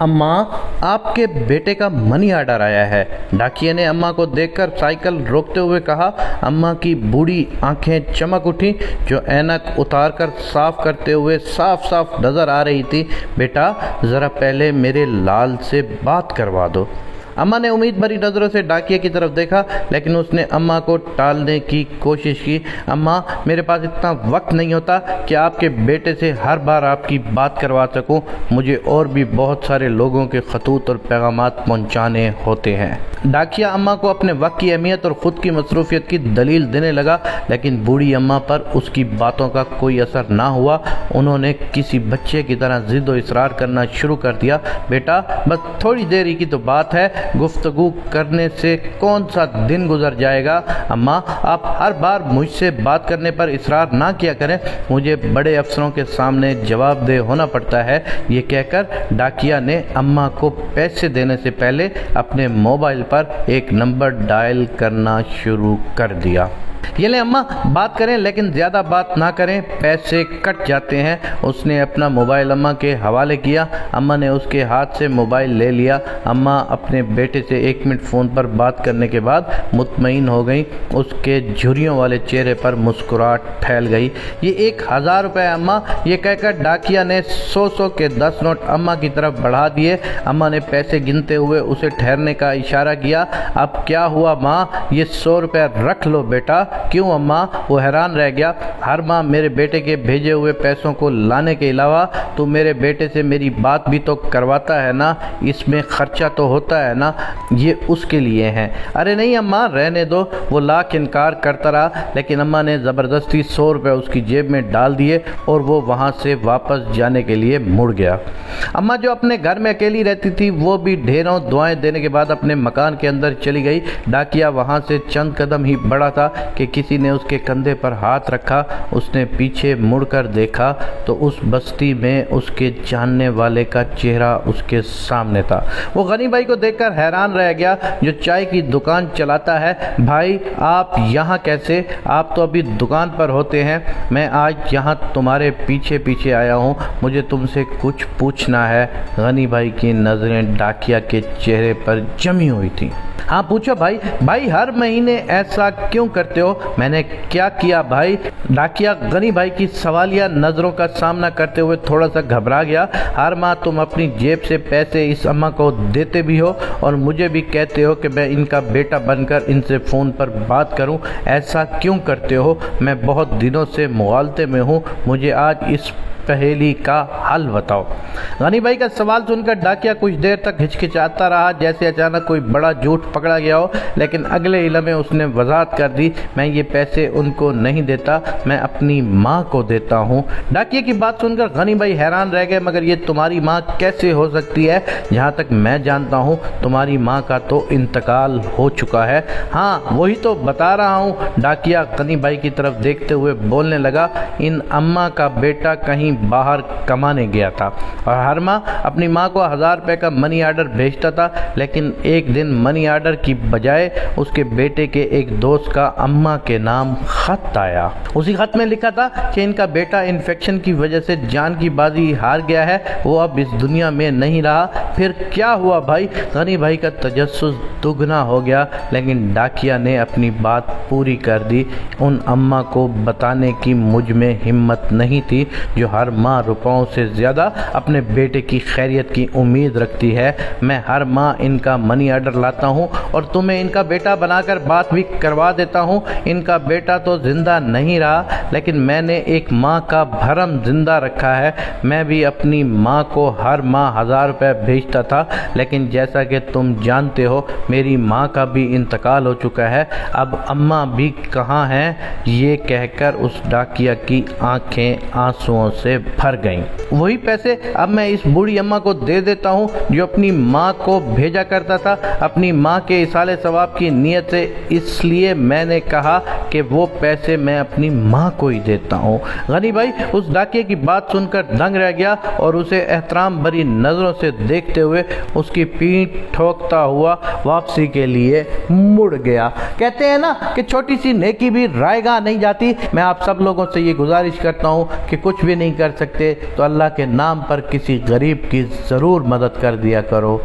اماں، آپ کے بیٹے کا منی آرڈر آیا ہے۔ ڈاکیے نے اماں کو دیکھ کر سائیکل روکتے ہوئے کہا۔ اماں کی بوڑھی آنکھیں چمک اٹھیں جو اینک اتار کر صاف کرتے ہوئے صاف صاف نظر آ رہی تھی۔ بیٹا، ذرا پہلے میرے لال سے بات کروا دو۔ اماں نے امید بھری نظروں سے ڈاکیے کی طرف دیکھا، لیکن اس نے اماں کو ٹالنے کی کوشش کی۔ اماں، میرے پاس اتنا وقت نہیں ہوتا کہ آپ کے بیٹے سے ہر بار آپ کی بات کروا سکوں۔ مجھے اور بھی بہت سارے لوگوں کے خطوط اور پیغامات پہنچانے ہوتے ہیں۔ ڈاکیہ اماں کو اپنے وقت کی اہمیت اور خود کی مصروفیت کی دلیل دینے لگا، لیکن بوڑھی اماں پر اس کی باتوں کا کوئی اثر نہ ہوا۔ انہوں نے کسی بچے کی طرح ضد و اصرار کرنا شروع کر دیا۔ بیٹا، بس تھوڑی دیر ہی کی تو بات ہے، گفتگو کرنے سے کون سا دن گزر جائے گا۔ اماں، آپ ہر بار مجھ سے بات کرنے پر اصرار نہ کیا کریں، مجھے بڑے افسروں کے سامنے جواب دہ ہونا پڑتا ہے۔ یہ کہہ کر ڈاکیہ نے اماں کو پیسے دینے سے پہلے اپنے موبائل پر ایک نمبر ڈائل کرنا شروع کر دیا۔ یہ لیں اماں، بات کریں لیکن زیادہ بات نہ کریں، پیسے کٹ جاتے ہیں۔ اس نے اپنا موبائل اماں کے حوالے کیا۔ اماں نے اس کے ہاتھ سے موبائل لے لیا۔ اماں اپنے بیٹے سے 1 منٹ فون پر بات کرنے کے بعد مطمئن ہو گئیں۔ اس کے جھریوں والے چہرے پر مسکراہٹ پھیل گئی۔ یہ 1000 روپے اماں، یہ کہہ کر ڈاکیہ نے 100 کے 10 نوٹ اماں کی طرف بڑھا دیے۔ اماں نے پیسے گنتے ہوئے اسے ٹھہرنے کا اشارہ کیا۔ اب کیا ہوا ماں، یہ 100 روپے رکھ لو بیٹا۔ کیوں اماں؟ وہ حیران رہ گیا۔ ہر ماہ میرے بیٹے کے بھیجے ہوئے پیسوں کو لانے کے علاوہ تو میرے بیٹے سے میری بات بھی تو کرواتا ہے نا، اس میں خرچہ تو ہوتا ہے نا، یہ اس کے لیے ہیں۔ ارے نہیں اماں، رہنے دو۔ وہ لاکھ انکار کرتا رہا، لیکن اماں نے زبردستی 100 روپے اس کی جیب میں ڈال دیے اور وہ وہاں سے واپس جانے کے لیے مڑ گیا۔ اماں جو اپنے گھر میں اکیلی رہتی تھی، وہ بھی ڈھیروں دعائیں دینے کے بعد اپنے مکان کے اندر چلی گئی۔ ڈاکیہ وہاں سے چند قدم ہی بڑھا تھا کہ کسی نے اس کے کندھے پر ہاتھ رکھا۔ اس نے پیچھے مڑ کر دیکھا تو اس بستی میں اس کے جاننے والے کا چہرہ اس کے سامنے تھا۔ وہ غنی بھائی کو دیکھ کر حیران رہ گیا، جو چائے کی دکان چلاتا ہے۔ بھائی، آپ یہاں کیسے؟ آپ تو ابھی دکان پر ہوتے ہیں۔ میں آج یہاں تمہارے پیچھے پیچھے آیا ہوں، مجھے تم سے کچھ پوچھنا ہے۔ غنی بھائی کی نظریں ڈاکیہ کے چہرے پر جمی ہوئی تھیں۔ ہاں پوچھو بھائی۔ بھائی، ہر مہینے ایسا کیوں کرتے ہو؟ میں نے کیا کیا بھائی؟ ڈاکیہ غنی بھائی کی سوالیہ نظروں کا سامنا کرتے ہوئے تھوڑا سا گھبرا گیا۔ ہر ماہ تم اپنی جیب سے پیسے اس اماں کو دیتے بھی ہو اور مجھے بھی کہتے ہو کہ میں ان کا بیٹا بن کر ان سے فون پر بات کروں، ایسا کیوں کرتے ہو؟ میں بہت دنوں سے مغالطے میں ہوں، مجھے آج اس پہیلی کا حل بتاؤ۔ غنی بھائی کا سوال سن کر ڈاکیہ کچھ دیر تک ہچکچاتا رہا، جیسے اچانک کوئی بڑا جھوٹ پکڑا گیا ہو، لیکن اگلے ہی لمحے اس نے وضاحت کر دی، میں یہ پیسے ان کو نہیں دیتا، میں اپنی ماں کو دیتا ہوں۔ ڈاکیہ کی بات سن کر غنی بھائی حیران رہ گئے، مگر یہ تمہاری ماں کیسے ہو سکتی ہے؟ جہاں تک میں جانتا ہوں تمہاری ماں کا تو انتقال ہو چکا ہے۔ ہاں وہی تو بتا رہا ہوں۔ ڈاکیہ غنی بھائی کی طرف دیکھتے ہوئے بولنے لگا، ان اماں کا بیٹا کہیں باہر کمانے گیا تھا اور ہر ماہ اپنی ماں کو 1000 روپے کا منی آرڈر بھیجتا تھا، لیکن ایک دن منی آرڈر کی بجائے اس کے بیٹے کے ایک دوست کا اماں کے نام خط آیا۔ اسی خط میں لکھا تھا کہ ان کا بیٹا انفیکشن کی وجہ سے جان کی بازی ہار گیا ہے، وہ اب اس دنیا میں نہیں رہا۔ پھر کیا ہوا بھائی؟ غنی بھائی کا تجسس دگنا ہو گیا، لیکن ڈاکیہ نے اپنی بات پوری کر دی۔ ان اماں کو بتانے کی مجھ میں ہمت نہیں تھی جو ہر ماہ روپوں سے زیادہ اپنے بیٹے کی خیریت کی امید رکھتی ہے۔ میں ہر ماہ ان کا منی آرڈر لاتا ہوں اور تمہیں ان کا بیٹا بنا کر بات بھی کروا دیتا ہوں۔ ان کا بیٹا تو زندہ نہیں رہا، لیکن میں نے ایک ماں کا بھرم زندہ رکھا ہے۔ میں بھی اپنی ماں کو ہر ماہ 1000 روپے بھیجتا تھا، لیکن جیسا کہ تم جانتے ہو میری ماں کا بھی انتقال ہو چکا ہے، اب اماں بھی کہاں ہیں؟ یہ کہہ کر اس ڈاکیہ کی آنکھیں آنسوؤں سے بھر گئیں۔ وہی پیسے اب میں اس بوڑھی اماں کو دے دیتا ہوں جو اپنی ماں کو بھیجا کرتا تھا، اپنی ماں کے ایصال ثواب کی نیت سے، اس لیے میں نے کہا کہ وہ پیسے میں اپنی ماں کو ہی دیتا ہوں۔ غنی بھائی اس ڈاکیے کی بات سن کر دنگ رہ گیا اور اسے احترام بھری نظروں سے دیکھتے دیکھتے ہوئے اس کی پیٹھ ٹھوکتا ہوا واپسی کے لیے مڑ گیا۔ کہتے ہیں نا کہ چھوٹی سی نیکی بھی رائے گاہ نہیں جاتی۔ میں آپ سب لوگوں سے یہ گزارش کرتا ہوں کہ کچھ بھی نہیں کر سکتے تو اللہ کے نام پر کسی غریب کی ضرور مدد کر دیا کرو۔